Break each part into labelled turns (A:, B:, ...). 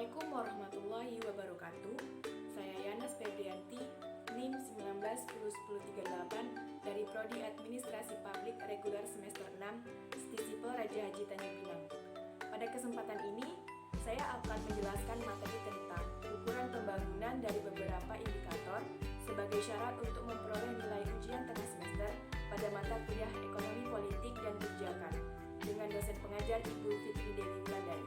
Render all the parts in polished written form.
A: Assalamualaikum warahmatullahi wabarakatuh. Saya Yana Febrianti, NIM 19101038 dari Prodi Administrasi Publik Reguler Semester 6, Stisipel Raja Haji Tanjung Pinang. Pada kesempatan ini, saya akan menjelaskan materi tentang ukuran pembangunan dari beberapa indikator sebagai syarat untuk memperoleh nilai ujian tengah semester pada mata kuliah Ekonomi Politik dan Kebijakan dengan dosen pengajar Ibu Fitri Dewi Wulandari.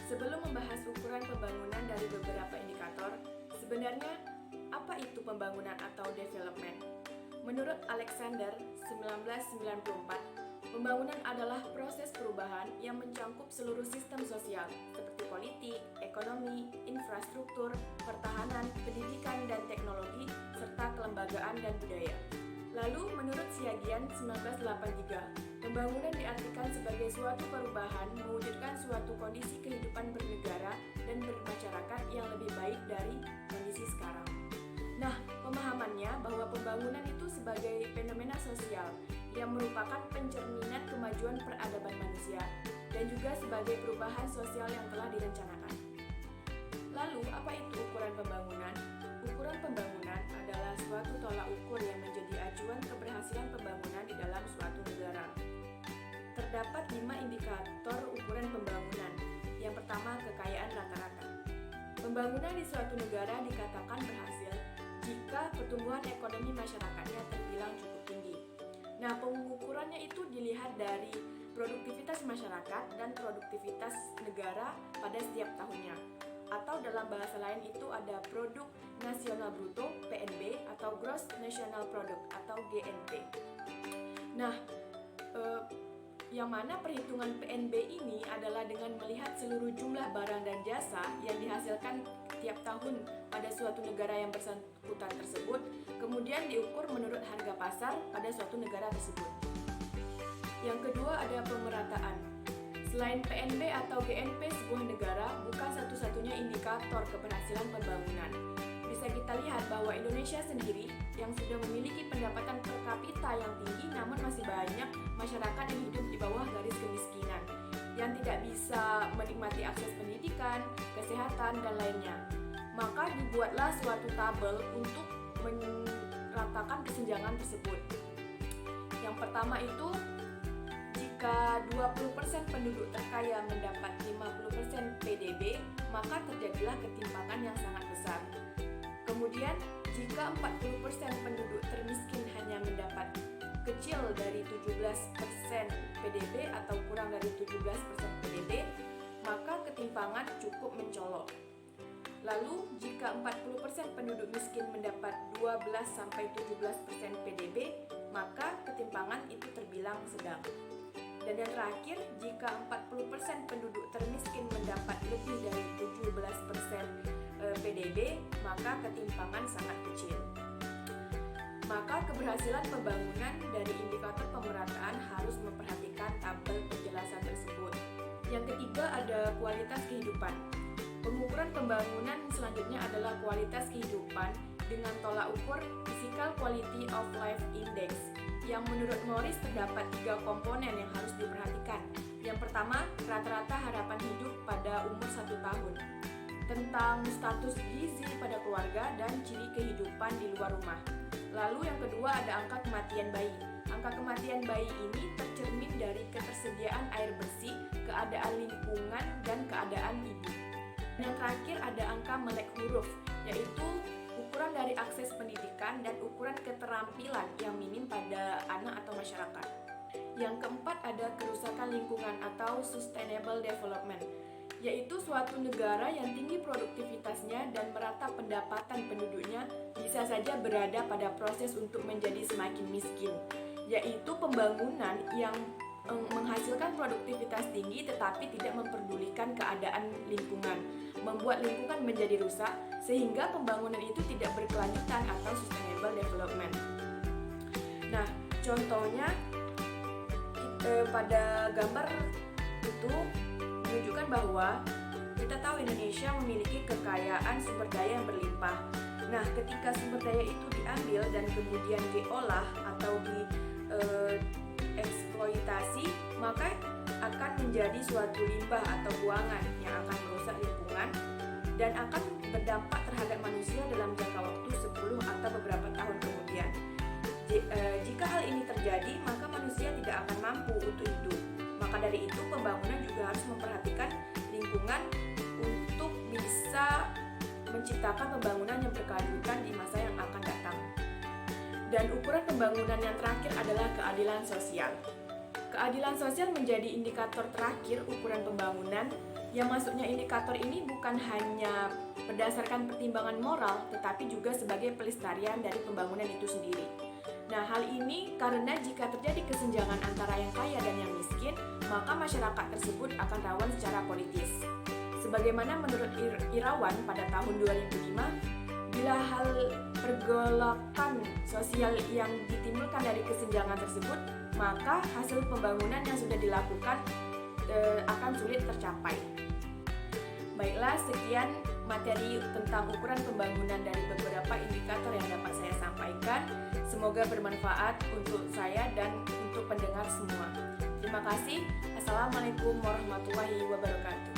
A: Sebelum membahas ukuran pembangunan dari beberapa indikator, sebenarnya apa itu pembangunan atau development? Menurut Alexander 1994, pembangunan adalah proses perubahan yang mencangkup seluruh sistem sosial seperti politik, ekonomi, infrastruktur, pertahanan, pendidikan dan teknologi, serta kelembagaan dan budaya. Lalu, menurut Siagian 1983, pembangunan diartikan sebagai suatu perubahan mewujudkan suatu kondisi kehidupan bernegara dan bermasyarakat yang lebih baik dari kondisi sekarang. Nah, pemahamannya bahwa pembangunan itu sebagai fenomena sosial yang merupakan pencerminan kemajuan peradaban manusia dan juga sebagai perubahan sosial yang telah direncanakan. Lalu, apa itu ukuran pembangunan? Ukuran pembangunan adalah suatu tolak ukur yang menjadi acuan keberhasilan pembangunan di dalam suatu negara. Terdapat 5 indikator ukuran pembangunan. Yang pertama, kekayaan rata-rata. Pembangunan di suatu negara dikatakan berhasil jika pertumbuhan ekonomi masyarakatnya terbilang cukup tinggi. Nah, pengukurannya itu dilihat dari produktivitas masyarakat dan produktivitas negara pada setiap tahunnya. Atau dalam bahasa lain itu ada Produk Nasional Bruto (PNB) atau Gross National Product atau GNP. Nah, yang mana perhitungan PNB ini adalah dengan melihat seluruh jumlah barang dan jasa yang dihasilkan tiap tahun pada suatu negara yang bersangkutan tersebut, kemudian diukur menurut harga pasar pada suatu negara tersebut. Yang kedua ada pemerataan. Selain PNB atau GNP sebuah negara bukan satu-satunya indikator keberhasilan pembangunan. Bisa kita lihat bahwa Indonesia sendiri yang sudah memiliki pendapatan per kapita yang tinggi namun masih banyak masyarakat yang hidup di bawah garis kemiskinan yang tidak bisa menikmati akses pendidikan, kesehatan, dan lainnya. Maka dibuatlah suatu tabel untuk meratakan kesenjangan tersebut. Yang pertama itu, jika 20% penduduk terkaya mendapat 50% PDB, maka terjadilah ketimpangan yang sangat besar. Kemudian, jika 40% penduduk termiskin hanya mendapat kecil dari 17% PDB atau kurang dari 17% PDB, maka ketimpangan cukup mencolok. Lalu, jika 40% penduduk miskin mendapat 12-17% PDB, maka ketimpangan itu terbilang sedang. Dan yang terakhir, jika 40% penduduk termiskin mendapat lebih dari 17% PDB, maka ketimpangan sangat kecil. Maka keberhasilan pembangunan dari indikator pemerataan harus memperhatikan tabel penjelasan tersebut. Yang ketiga ada kualitas kehidupan. Pengukuran pembangunan selanjutnya adalah kualitas kehidupan dengan tolak ukur Physical Quality of Life Index, yang menurut Morris terdapat 3 komponen yang harus diperhatikan. Yang pertama, rata-rata harapan hidup pada umur 1 tahun. Tentang status gizi pada keluarga dan ciri kehidupan di luar rumah. Lalu yang kedua ada angka kematian bayi. Angka kematian bayi ini tercermin dari ketersediaan air bersih, keadaan lingkungan, dan keadaan ibu. Dan yang terakhir ada angka melek huruf, yaitu ukuran dari akses pendidikan dan ukuran keterampilan yang minim pada anak atau masyarakat. Yang keempat ada kerusakan lingkungan atau sustainable development, yaitu suatu negara yang tinggi produktivitasnya dan merata pendapatan penduduknya bisa saja berada pada proses untuk menjadi semakin miskin, yaitu pembangunan yang menghasilkan produktivitas tinggi tetapi tidak memperdulikan keadaan lingkungan, membuat lingkungan menjadi rusak sehingga pembangunan itu tidak berkelanjutan atau sustainable development. Nah, contohnya pada gambar itu menunjukkan bahwa kita tahu Indonesia memiliki kekayaan sumber daya yang berlimpah. Nah, ketika sumber daya itu diambil dan kemudian diolah atau dieksploitasi, maka akan menjadi suatu limbah atau buangan yang akan merusak lingkungan dan akan berdampak terhadap manusia dalam jangka waktu 10 atau beberapa tahun kemudian. Jika hal ini terjadi, maka manusia tidak akan mampu untuk hidup. Maka dari itu, pembangunan juga harus memperhatikan lingkungan untuk bisa menciptakan pembangunan yang berkelanjutan di masa yang akan datang. Dan ukuran pembangunan yang terakhir adalah keadilan sosial. Keadilan sosial menjadi indikator terakhir ukuran pembangunan, yang maksudnya indikator ini bukan hanya berdasarkan pertimbangan moral, tetapi juga sebagai pelestarian dari pembangunan itu sendiri. Nah, hal ini karena jika terjadi kesenjangan antara yang kaya dan yang miskin, maka masyarakat tersebut akan rawan secara politis. Sebagaimana menurut Irawan pada tahun 2005, bila hal pergolakan sosial yang ditimbulkan dari kesenjangan tersebut, maka hasil pembangunan yang sudah dilakukan akan sulit tercapai. Baiklah, sekian materi tentang ukuran pembangunan dari beberapa indikator yang dapat saya sampaikan. Semoga bermanfaat untuk saya dan untuk pendengar semua. Terima kasih. Assalamualaikum warahmatullahi wabarakatuh.